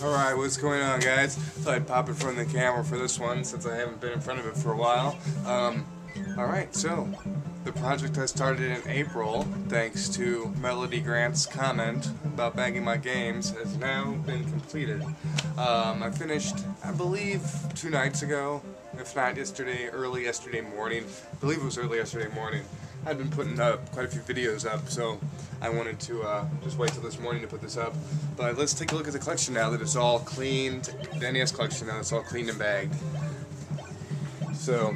Alright, what's going on, guys? Thought I'd pop in front of the camera for this one since I haven't been in front of it for a while. Alright, so the project I started in April, thanks to Melody Grant's comment about bagging my games, has now been completed. I finished, I believe, 2 nights ago, if not yesterday, early yesterday morning. I believe it was early yesterday morning. I've been putting up quite a few videos up, so I wanted to just wait till this morning to put this up. But let's take a look at the collection now that it's all cleaned, the NES collection now it's all cleaned and bagged. So,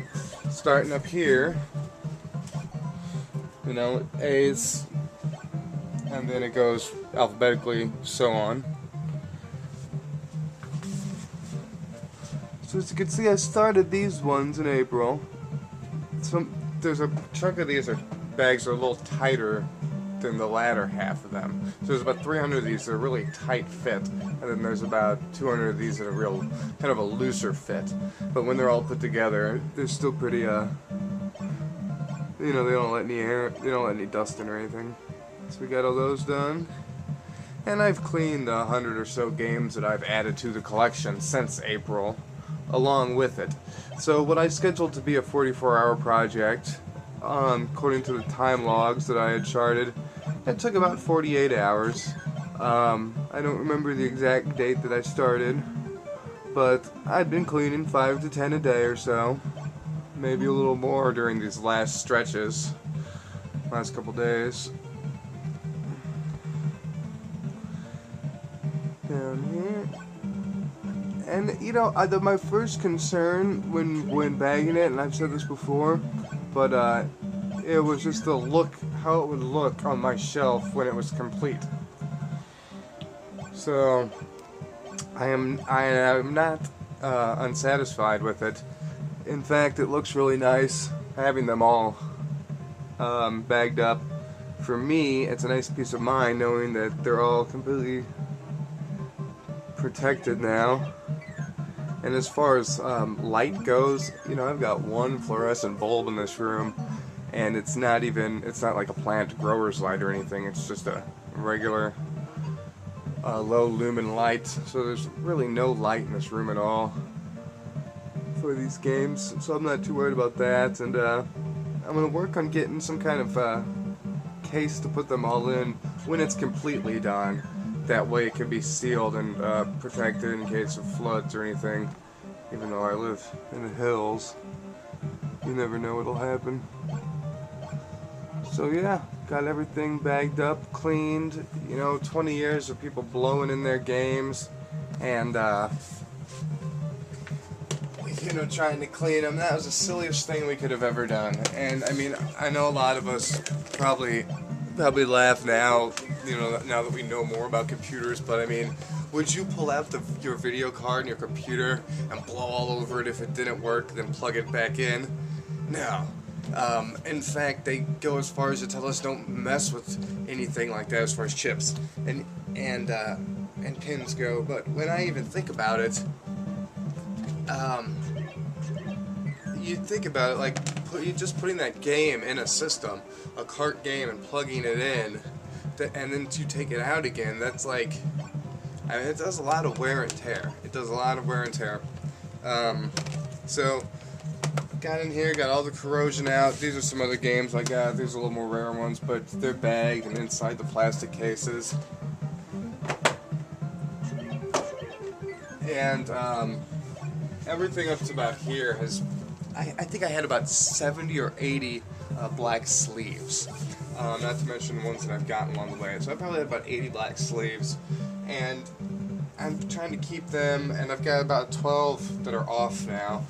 starting up here, you know, A's, and then it goes alphabetically, so on. So as you can see, I started these ones in April. There's a chunk of these bags are a little tighter than the latter half of them. So there's about 300 of these that are really tight fit, and then there's about 200 of these that are real kind of a looser fit. But when they're all put together, they're still pretty you know, they don't let any air, they don't let any dust in or anything. So we got all those done. And I've cleaned 100 or so games that I've added to the collection since April, along with it. So what I scheduled to be a 44-hour project, according to the time logs that I had charted, it took about 48 hours. I don't remember the exact date that I started, but I'd been cleaning 5 to 10 a day or so, maybe a little more during these last stretches, last couple days. Down here. And you know, my first concern when bagging it, and I've said this before, but it was just the look, how it would look on my shelf when it was complete. So I am not unsatisfied with it. In fact, it looks really nice having them all bagged up. For me, it's a nice peace of mind knowing that they're all completely protected now. And as far as light goes, you know, I've got one fluorescent bulb in this room, and it's not like a plant grower's light or anything. It's just a regular low lumen light. So there's really no light in this room at all for these games. So I'm not too worried about that. And I'm gonna work on getting some kind of case to put them all in when it's completely done. That way it can be sealed and protected in case of floods or anything. Even though I live in the hills, you never know what'll happen. So yeah, got everything bagged up, cleaned. You know, 20 years of people blowing in their games and you know, trying to clean them. That was the silliest thing we could have ever done. And I mean, I know a lot of us probably laugh now, you know, now that we know more about computers, but I mean, would you pull out your video card in your computer and blow all over it if it didn't work, then plug it back in? No. In fact, they go as far as to tell us don't mess with anything like that as far as chips and pins go. But when I even think about it, you think about it like just putting that game in a system, a cart game, and plugging it in, and then you take it out again. That's like, I mean, it does a lot of wear and tear. It does a lot of wear and tear. So, got in here, got all the corrosion out. These are some other games I got. These are a little more rare ones, but they're bagged and inside the plastic cases. And everything up to about here has, I think I had about 70 or 80 black sleeves. Not to mention the ones that I've gotten along the way. So I probably had about 80 black sleeves. And I'm trying to keep them, and I've got about 12 that are off now,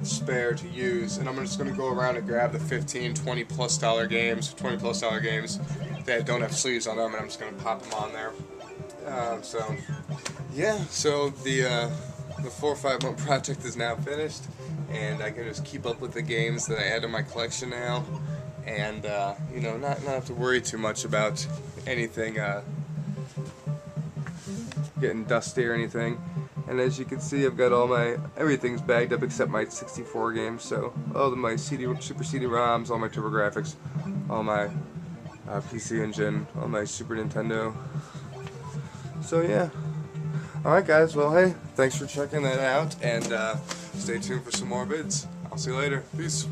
spare to use. And I'm just going to go around and grab the 15, $20 plus games that don't have sleeves on them, and I'm just going to pop them on there. So, yeah, so the 4 or 5 month project is now finished, and I can just keep up with the games that I add to my collection now, and you know, not have to worry too much about anything getting dusty or anything. And as you can see, I've got everything's bagged up except my 64 games. So all of my Super CD-ROMs, all my TurboGrafx, all my PC Engine, all my Super Nintendo. So yeah. Alright guys, well hey, thanks for checking that out, and stay tuned for some more vids. I'll see you later. Peace.